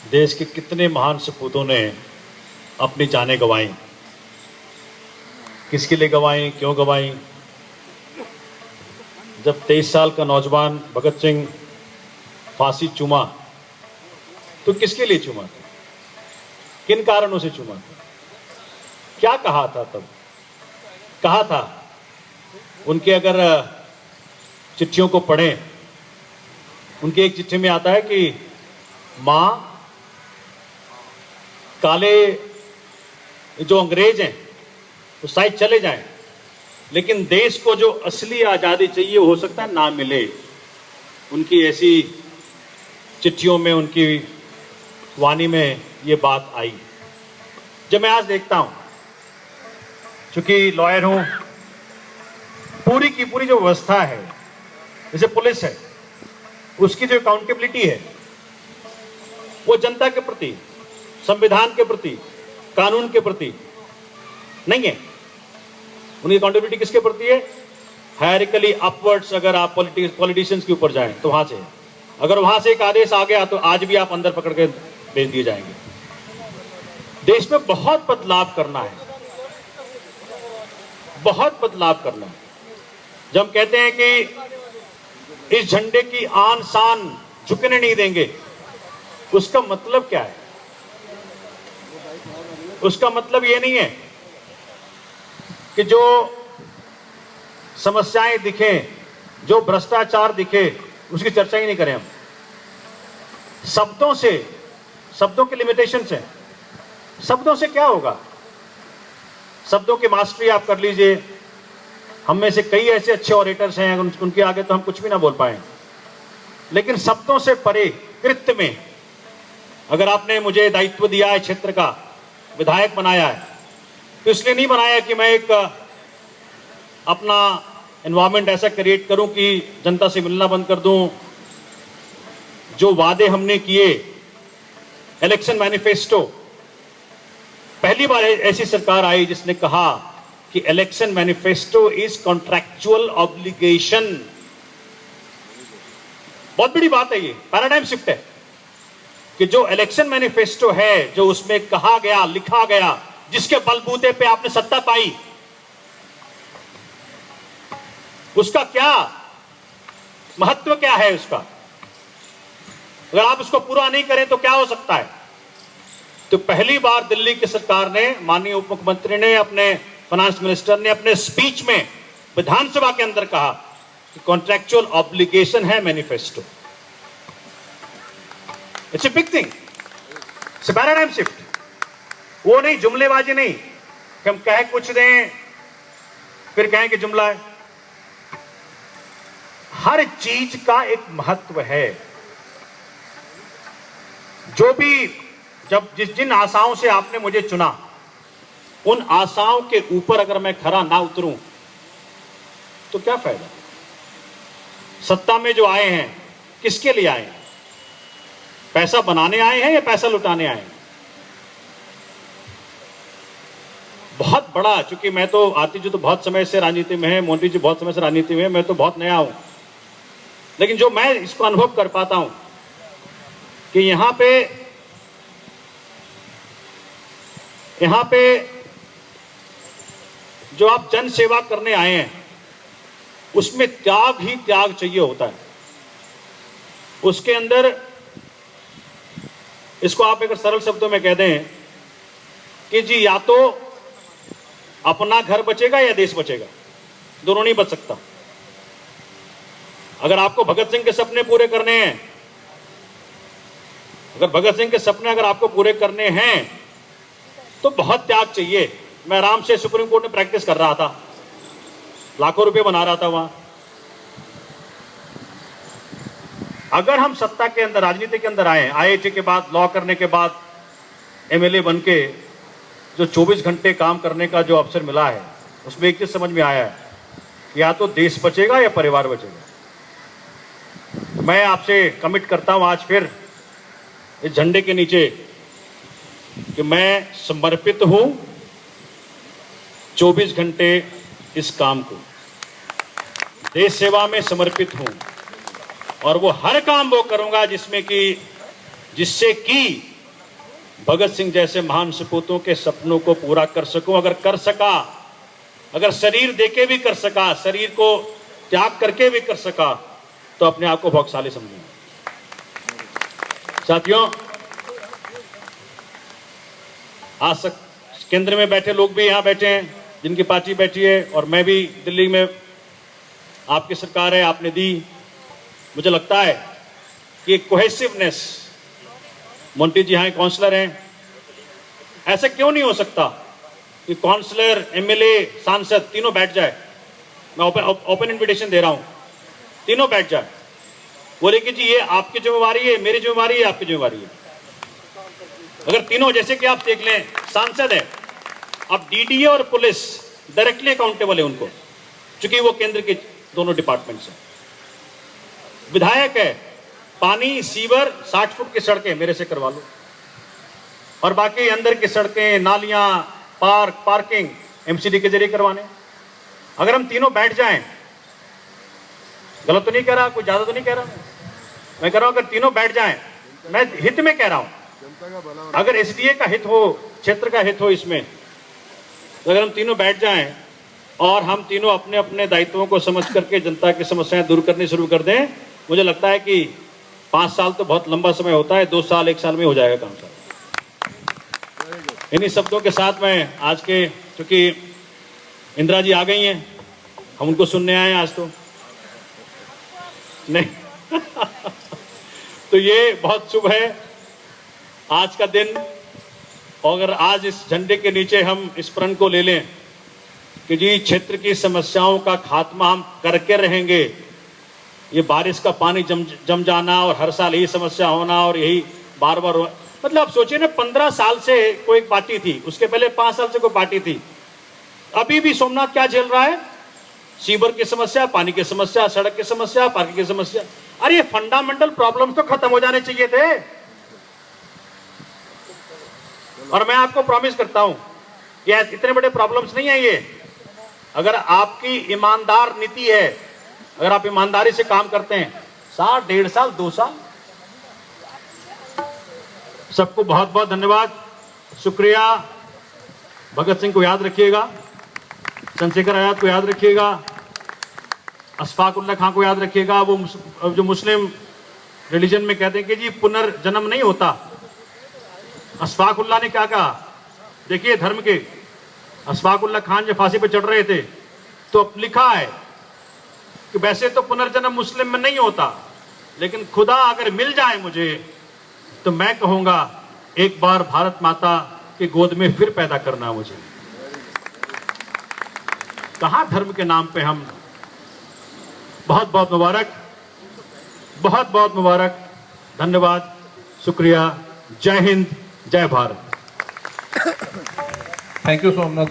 देश के कितने महान सपूतों ने अपनी जानें गंवाई, किसके लिए गंवाई, क्यों गंवाई। जब 23 साल का नौजवान भगत सिंह फांसी चूमा तो किसके लिए चूमा था, किन कारणों से चूमा था, क्या कहा था तब, कहा था। उनके अगर चिट्ठियों को पढ़ें, उनकी एक चिट्ठी में आता है कि मां, काले जो अंग्रेज हैं वो शायद चले जाएं, लेकिन देश को जो असली आजादी चाहिए हो सकता है ना मिले। उनकी ऐसी चिट्ठियों में, उनकी वाणी में ये बात आई। जब मैं आज देखता हूं, चूंकि लॉयर हूं, पूरी की पूरी जो व्यवस्था है, जैसे पुलिस है, उसकी जो अकाउंटेबिलिटी है वो जनता के प्रति, संविधान के प्रति, कानून के प्रति नहीं है। उनकी अकाउंटेबिलिटी किसके प्रति है? Hierarchically upwards. अगर आप पॉलिटिशियंस के ऊपर जाएं तो वहां से, अगर वहां से एक आदेश आ गया तो आज भी आप अंदर पकड़ के भेज दिए जाएंगे। देश में बहुत बदलाव करना है, बहुत बदलाव करना है। जब हम कहते हैं कि इस झंडे की आन शान झुकने नहीं देंगे, उसका मतलब क्या है? उसका मतलब यह नहीं है कि जो समस्याएं दिखे, जो भ्रष्टाचार दिखे, उसकी चर्चा ही नहीं करें हम। शब्दों से, शब्दों के लिमिटेशन से, शब्दों से क्या होगा? शब्दों की मास्टरी आप कर लीजिए। हम में से कई ऐसे अच्छे ऑरेटर्स हैं, उनके आगे तो हम कुछ भी ना बोल पाए, लेकिन शब्दों से परे कृत्य में, अगर आपने मुझे दायित्व दिया है, क्षेत्र का विधायक बनाया है, तो इसलिए नहीं बनाया कि मैं एक अपना एनवायरनमेंट ऐसा क्रिएट करूं कि जनता से मिलना बंद कर दूं। जो वादे हमने किए, इलेक्शन मैनिफेस्टो, पहली बार ऐसी सरकार आई जिसने कहा कि election manifesto is contractual obligation. बहुत बड़ी बात है, ये पैराडाइम शिफ्ट है कि जो इलेक्शन मैनिफेस्टो है, जो उसमें कहा गया, लिखा गया, जिसके बलबूते पे आपने सत्ता पाई, उसका क्या महत्व, क्या है उसका? अगर आप उसको पूरा नहीं करें तो क्या हो सकता है? तो पहली बार दिल्ली की सरकार ने, माननीय उप मुख्यमंत्री ने, अपने फाइनेंस मिनिस्टर ने अपने स्पीच में विधानसभा के अंदर कहा कि कॉन्ट्रैक्चुअल ऑब्लिगेशन है manifesto. It's a big thing, it's a paradigm shift. वो नहीं, जुमलेबाजी नहीं कि हम कहे कुछ दें फिर कहें कि जुमला है। हर चीज का एक महत्व है। जो भी, जब जिन आशाओं से आपने मुझे चुना, उन आशाओं के ऊपर अगर मैं खरा ना उतरूं तो क्या फायदा? सत्ता में जो आए हैं, किसके लिए आए हैं? पैसा बनाने आए हैं या पैसा लुटाने आए हैं? बहुत बड़ा, चूंकि मैं तो, आती जी तो बहुत समय से राजनीति में है, मोदी जी बहुत समय से राजनीति में है, मैं तो बहुत नया हूं, लेकिन जो मैं इसको अनुभव कर पाता हूं कि यहां पे जो आप जन सेवा करने आए हैं, उसमें त्याग ही त्याग चाहिए होता है। उसके अंदर, इसको आप अगर सरल शब्दों में कह दें कि जी या तो अपना घर बचेगा या देश बचेगा, दोनों नहीं बच सकता। अगर आपको भगत सिंह के सपने पूरे करने हैं, अगर भगत सिंह के सपने अगर आपको पूरे करने हैं तो बहुत त्याग चाहिए। मैं आराम से सुप्रीम कोर्ट में प्रैक्टिस कर रहा था, लाखों रुपए बना रहा था वहां। अगर हम सत्ता के अंदर, राजनीति के अंदर आए, आईआईटी के बाद, लॉ करने के बाद, एमएलए बन के जो 24 घंटे काम करने का जो अवसर मिला है, उसमें एक चीज समझ में आया है, या तो देश बचेगा या परिवार बचेगा। मैं आपसे कमिट करता हूं आज फिर इस झंडे के नीचे कि मैं समर्पित हूं 24 घंटे इस काम को, देश सेवा में समर्पित हूं, और वो हर काम वो करूंगा जिससे कि भगत सिंह जैसे महान सपूतों के सपनों को पूरा कर सकूं। अगर कर सका, अगर शरीर देके भी कर सका, शरीर को त्याग करके भी कर सका, तो अपने आप को भाग्यशाली समझूंगा। साथियों, आज तक केंद्र में बैठे लोग भी यहां बैठे हैं, जिनकी पार्टी बैठी है, और मैं भी दिल्ली में, आपकी सरकार है, आपने दी। मुझे लगता है कि कोहेसिवनेस, मोंटी जी यहाँ काउंसलर हैं, ऐसा क्यों नहीं हो सकता कि काउंसलर, एमएलए, सांसद तीनों बैठ जाए। मैं ओपन इनविटेशन दे रहा हूं, तीनों बैठ जाए, बोले कि जी ये आपकी जिम्मेवारी है, मेरी जिम्मेवारी है, आपकी जिम्मेवारी है। अगर तीनों, जैसे कि आप देख लें, सांसद है, अब डीडीए और पुलिस डायरेक्टली अकाउंटेबल है उनको, क्योंकि वो केंद्र के दोनों डिपार्टमेंट्स हैं। विधायक है, पानी, सीवर, 60 फुट की सड़कें मेरे से करवा लो, और बाकी अंदर की सड़कें, नालियां, पार्क, पार्किंग एमसीडी के जरिए करवाने। अगर हम तीनों बैठ जाएं, गलत तो नहीं कह रहा, कोई ज्यादा तो नहीं कह रहा, मैं कह रहा हूं अगर तीनों बैठ जाएं, मैं हित में कह रहा हूं, अगर एसडीए का हित हो, क्षेत्र का हित हो इसमें, तो अगर हम तीनों बैठ जाएं और हम तीनों अपने अपने दायित्वों को समझ करके जनता की समस्याएं दूर करनी शुरू कर दें, मुझे लगता है कि 5 साल तो बहुत लंबा समय होता है, 2 साल 1 साल में हो जाएगा काम सारा। इन्हीं शब्दों के साथ मैं आज के, क्योंकि इंदिरा जी आ गई हैं, हम उनको सुनने आए हैं आज, तो नहीं तो ये बहुत शुभ है आज का दिन। और अगर आज इस झंडे के नीचे हम इस प्रण को ले लें कि जी क्षेत्र की समस्याओं का खात्मा हम करके रहेंगे, ये बारिश का पानी जम जाना और हर साल यही समस्या होना और यही बार बार, मतलब आप सोचिए ना, 15 साल से कोई पार्टी थी, उसके पहले 5 साल से कोई पार्टी थी, अभी भी सोमनाथ क्या झेल रहा है? सीवर की समस्या, पानी की समस्या, सड़क की समस्या, पार्किंग की समस्या। अरे ये फंडामेंटल प्रॉब्लम्स तो खत्म हो जाने चाहिए थे। और मैं आपको प्रॉमिस करता हूं, ये इतने बड़े प्रॉब्लम्स नहीं है ये। अगर आपकी ईमानदार नीति है, अगर आप ईमानदारी से काम करते हैं, 1.5 साल, 1.5 साल, 2 साल। सबको बहुत बहुत धन्यवाद, शुक्रिया। भगत सिंह को याद रखिएगा, चंद्रशेखर आजाद को याद रखिएगा, अशफाक उल्लाह खां को याद रखिएगा। वो जो मुस्लिम रिलीजन में कहते हैं कि जी पुनर्जन्म नहीं होता, अशफाक उल्लाह ने क्या कहा? देखिए धर्म के, अशफाक उल्लाह खान जब फांसी पर चढ़ रहे थे तो लिखा है कि वैसे तो पुनर्जन्म मुस्लिम में नहीं होता, लेकिन खुदा अगर मिल जाए मुझे तो मैं कहूंगा एक बार भारत माता की गोद में फिर पैदा करना मुझे। कहां धर्म के नाम पे हम, बहुत बहुत मुबारक, बहुत बहुत मुबारक, धन्यवाद, शुक्रिया, जय हिंद, जय Bharat. Thank you Somnath ji.